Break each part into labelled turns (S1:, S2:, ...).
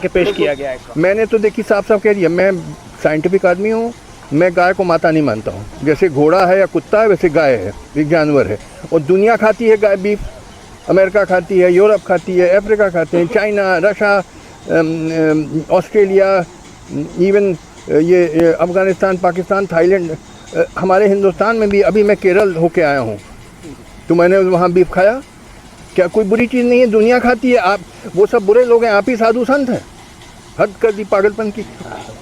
S1: के पेश किया गया है इसका।
S2: मैंने तो देखी साफ साफ कह दिया, मैं साइंटिफिक आदमी हूँ, मैं गाय को माता नहीं मानता हूँ। जैसे घोड़ा है या कुत्ता है वैसे गाय है, एक जानवर है। और दुनिया खाती है गाय बीफ, अमेरिका खाती है, यूरोप खाती है, अफ्रीका खाते हैं, चाइना, रशिया, ऑस्ट्रेलिया, इवन ये अफ़गानिस्तान, पाकिस्तान, थाईलैंड, हमारे हिंदुस्तान में भी। अभी मैं केरल होके आया हूँ तो मैंने वहाँ बीफ खाया। क्या कोई बुरी चीज़ नहीं है, दुनिया खाती है। आप वो सब बुरे लोग हैं, आप ही साधु संत हैं। हद कर दी पागलपन की।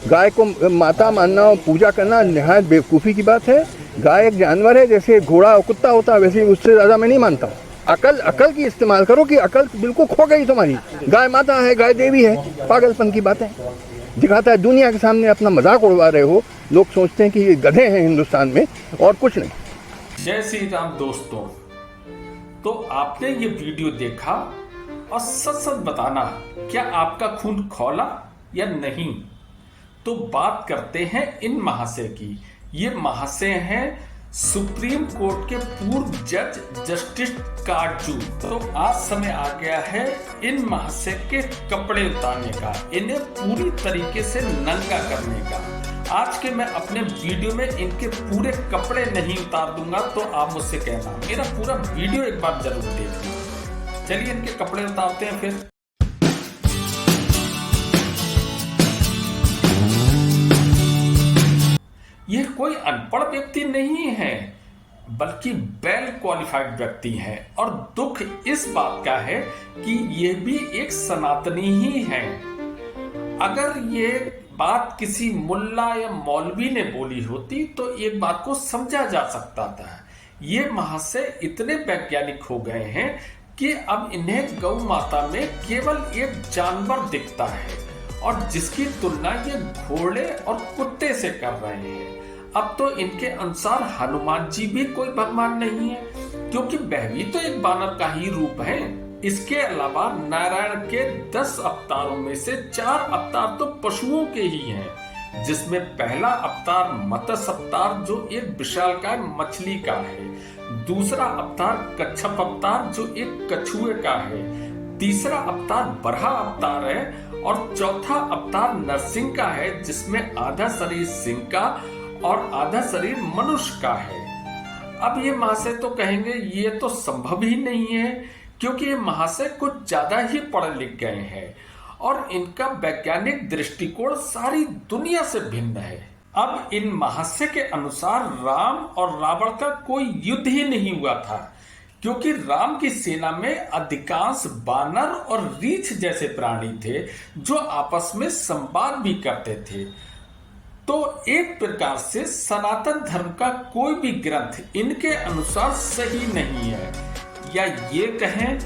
S2: गाय को माता मानना और पूजा करना नहायत बेवकूफ़ी की बात है। गाय एक जानवर है, जैसे घोड़ा और कुत्ता होता है वैसे, उससे ज़्यादा मैं नहीं मानता हूँ। अकल की इस्तेमाल करो कि अकल बिल्कुल खो गई तुम्हारी। गाय माता है, गाय देवी है, पागलपन की बातें दिखाता है। दुनिया के सामने अपना मजाक उड़वा रहे हो। लोग सोचते हैं कि ये गधे हैं हिंदुस्तान में और कुछ नहीं।
S3: जय श्री राम दोस्तों, तो आपने ये वीडियो देखा और सच सच बताना, क्या आपका खून खौला या नहीं? तो बात करते हैं इन महाशय की। ये महाशय हैं सुप्रीम कोर्ट के पूर्व जज जस्टिस काटजू। तो आज समय आ गया है इन महाशय के कपड़े उतारने का, इन्हें पूरी तरीके से नंगा करने का। आज के मैं अपने वीडियो में इनके पूरे कपड़े नहीं उतार दूंगा, तो आप मुझसे कहना, मेरा पूरा वीडियो एक बार जरूर देखिए। चलिए इनके कपड़े उतारते हैं फिर। यह कोई अनपढ़ व्यक्ति नहीं है, बल्कि वेल क्वालिफाइड व्यक्ति है। और दुख इस बात का है कि यह भी एक सनातनी ही है। अगर ये बात किसी मुल्ला या मौलवी ने बोली होती तो एक बात को समझा जा सकता था। ये महाशय इतने वैज्ञानिक हो गए हैं कि अब इन्हें गौ माता में केवल एक जानवर दिखता है, और जिसकी तुलना ये घोड़े और कुत्ते से कर रहे हैं। अब तो इनके अनुसार हनुमान जी भी कोई भगवान नहीं है, क्योंकि वह भी तो एक बानर का ही रूप है। इसके अलावा नारायण के 10 अवतारों में से 4 अवतार तो पशुओं के ही हैं, जिसमें पहला अवतार मत्स्य अवतार जो एक विशालकाय मछली का है, दूसरा अवतार कच्छप अवतार जो एक कछुए का है, तीसरा अवतार बरहा अवतार है, और चौथा अवतार नरसिंह का है, जिसमें आधा शरीर सिंह का और आधा शरीर मनुष्य का है। अब ये महाशय तो कहेंगे ये तो संभव ही नहीं है, क्योंकि ये महाशय कुछ ज्यादा ही पढ़े लिख गए हैं और इनका वैज्ञानिक दृष्टिकोण सारी दुनिया से भिन्न है। अब इन महाशय के अनुसार राम और रावण का कोई युद्ध ही नहीं हुआ था, क्योंकि राम की सेना में अधिकांश बानर और रीछ जैसे प्राणी थे जो आपस में संवाद भी करते थे। तो एक प्रकार से सनातन धर्म का कोई भी ग्रंथ इनके अनुसार सही नहीं है, या ये कहें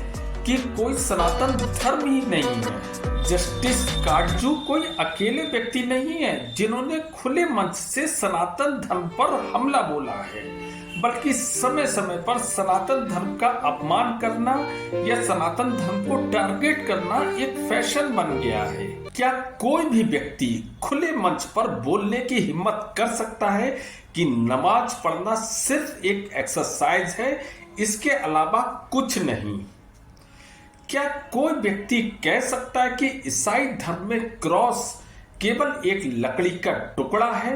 S3: कि कोई सनातन धर्म ही नहीं है। जस्टिस काटजू कोई अकेले व्यक्ति नहीं है जिन्होंने खुले मंच से सनातन धर्म पर हमला बोला है, बल्कि समय समय पर सनातन धर्म का अपमान करना या सनातन धर्म को टारगेट करना एक फैशन बन गया है। क्या कोई भी व्यक्ति खुले मंच पर बोलने की हिम्मत कर सकता है कि नमाज पढ़ना सिर्फ एक एक्सरसाइज है, इसके अलावा कुछ नहीं? क्या कोई व्यक्ति कह सकता है कि ईसाई धर्म में क्रॉस केवल एक लकड़ी का टुकड़ा है?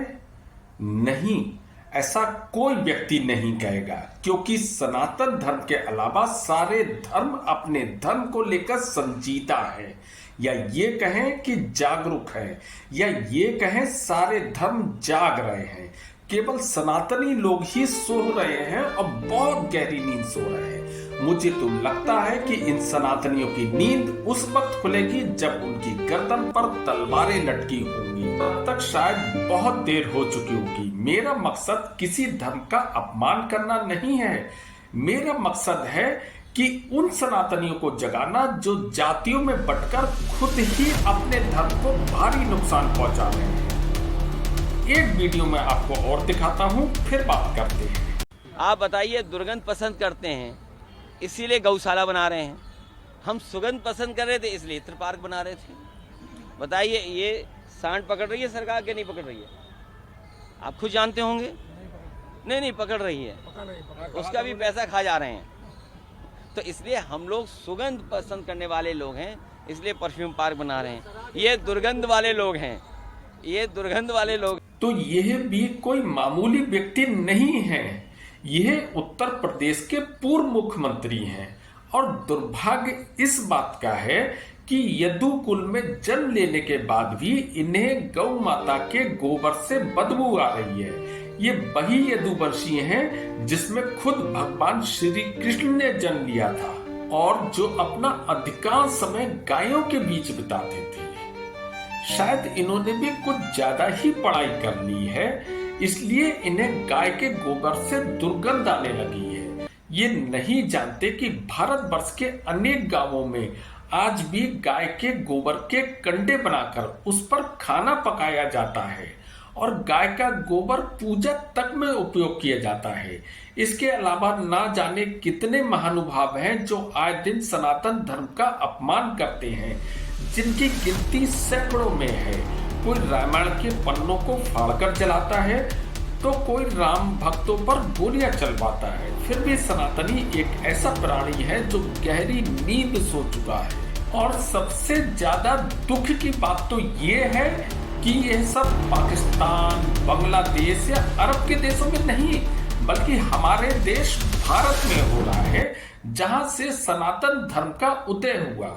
S3: नहीं, ऐसा कोई व्यक्ति नहीं कहेगा, क्योंकि सनातन धर्म के अलावा सारे धर्म अपने धर्म को लेकर संजीदा है, या ये कहें कि जागरूक है, या ये कहें सारे धर्म जाग रहे हैं। केवल सनातनी लोग ही सो रहे हैं और बहुत गहरी नींद सो रहे हैं। मुझे तो लगता है कि इन सनातनियों की नींद उस वक्त खुलेगी जब उनकी गर्दन पर तलवारें लटकी होंगी। तब तक शायद बहुत देर हो चुकी होगी। मेरा मकसद किसी धर्म का अपमान करना नहीं है। मेरा मकसद है कि उन सनातनियों को जगाना जो जातियों में बंटकर खुद ही अपने धर्म को भारी नुकसान पहुंचा रहे हैं। एक वीडियो में आपको और दिखाता हूं, फिर बात करते हैं।
S4: आप बताइए, दुर्गंध पसंद करते हैं इसीलिए गौशाला बना रहे हैं, हम सुगंध पसंद कर रहे थे इसलिए इत्र पार्क बना रहे थे। बताइए, ये सांड पकड़ रही है सरकार के नहीं पकड़ रही है? आप खुद जानते होंगे। नहीं पकड़ रही है, उसका भी पैसा खा जा रहे हैं। तो इसलिए हम लोग सुगंध पसंद करने वाले लोग हैं, इसलिए परफ्यूम पार्क बना रहे हैं। ये दुर्गंध वाले लोग हैं, ये दुर्गंध वाले लोग।
S3: तो यह भी कोई मामूली व्यक्ति नहीं है, यह उत्तर प्रदेश के पूर्व मुख्यमंत्री हैं। और दुर्भाग्य इस बात का है कि यदुकुल में जन्म लेने के बाद भी इन्हें गौ माता के गोबर से बदबू आ रही है। ये वही यदुवंशी हैं जिसमें खुद भगवान श्री कृष्ण ने जन्म लिया था और जो अपना अधिकांश समय गायों के बीच बिताते थे। शायद इन्होंने भी कुछ ज्यादा ही पढ़ाई कर ली है, इसलिए इन्हें गाय के गोबर से दुर्गंध आने लगी है। ये नहीं जानते कि भारतवर्ष के अनेक गांवों में आज भी गाय के गोबर के कंडे बनाकर उस पर खाना पकाया जाता है और गाय का गोबर पूजा तक में उपयोग किया जाता है। इसके अलावा ना जाने कितने महानुभाव हैं जो आए दिन सनातन धर्म का अपमान करते हैं, जिनकी गिनती सैकड़ों में है। कोई रामायण के पन्नों को फाड़कर जलाता है तो कोई राम भक्तों पर गोलियां चलवाता है। फिर भी सनातनी एक ऐसा प्राणी है जो गहरी नींद सो चुका है। और सबसे ज्यादा दुख की बात तो ये है कि यह सब पाकिस्तान, बांग्लादेश या अरब के देशों में नहीं, बल्कि हमारे देश भारत में हो रहा है, जहां से सनातन धर्म का उदय हुआ।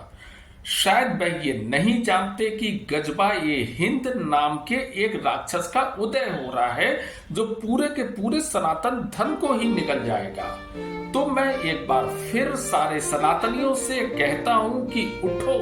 S3: शायद वह ये नहीं जानते कि गजबा ये हिंद नाम के एक राक्षस का उदय हो रहा है जो पूरे के पूरे सनातन धर्म को ही निगल जाएगा। तो मैं एक बार फिर सारे सनातनियों से कहता हूं कि उठो,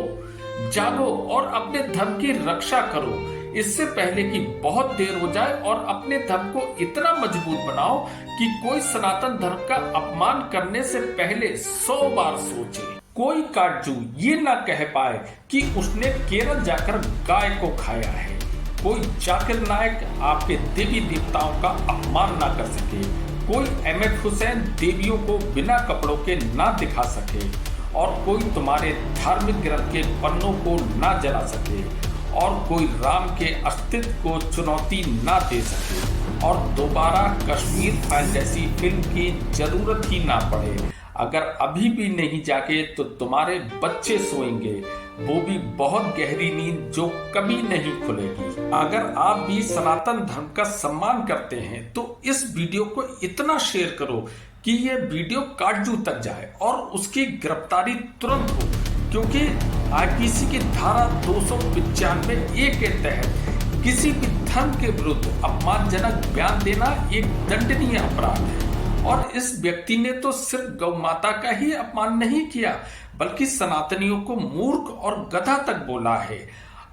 S3: जागो और अपने धर्म की रक्षा करो, इससे पहले कि बहुत देर हो जाए, और अपने धर्म को इतना मजबूत बनाओ कि कोई सनातन धर्म का अपमान करने से पहले 100 बार सोचे। कोई काटजू ये ना कह पाए कि उसने केरल जाकर गाय को खाया है। कोई जाकिर नायक आपके देवी देवताओं का अपमान ना कर सके। कोई अहमद हुसैन देवियों को बिना कपड़ों के ना दिखा सके, और कोई तुम्हारे धार्मिक ग्रंथ के पन्नों को ना जला सके, और कोई राम के अस्तित्व को चुनौती ना दे सके, और दोबारा कश्मीर फाइल जैसी फिल्म की जरूरत ही ना पड़े। अगर अभी भी नहीं जागे तो तुम्हारे बच्चे सोएंगे, वो भी बहुत गहरी नींद जो कभी नहीं खुलेगी। अगर आप भी सनातन धर्म का सम्मान करते हैं तो इस वीडियो को इतना शेयर करो कि ये वीडियो काटजू तक जाए और उसकी गिरफ्तारी तुरंत हो, क्योंकि आईपीसी की धारा 295A के तहत किसी भी धर्म के विरुद्ध अपमानजनक बयान देना एक दंडनीय अपराध है। और इस व्यक्ति ने तो सिर्फ गौ माता का ही अपमान नहीं किया, बल्कि सनातनियों को मूर्ख और गधा तक बोला है।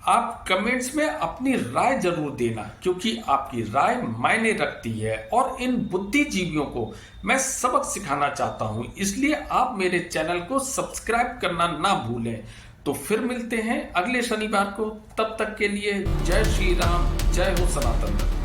S3: आप कमेंट्स में अपनी राय जरूर देना, क्योंकि आपकी राय मायने रखती है और इन बुद्धिजीवियों को मैं सबक सिखाना चाहता हूं। इसलिए आप मेरे चैनल को सब्सक्राइब करना ना भूलें। तो फिर मिलते हैं अगले शनिवार को, तब तक के लिए जय श्री राम, जय हो सनातन।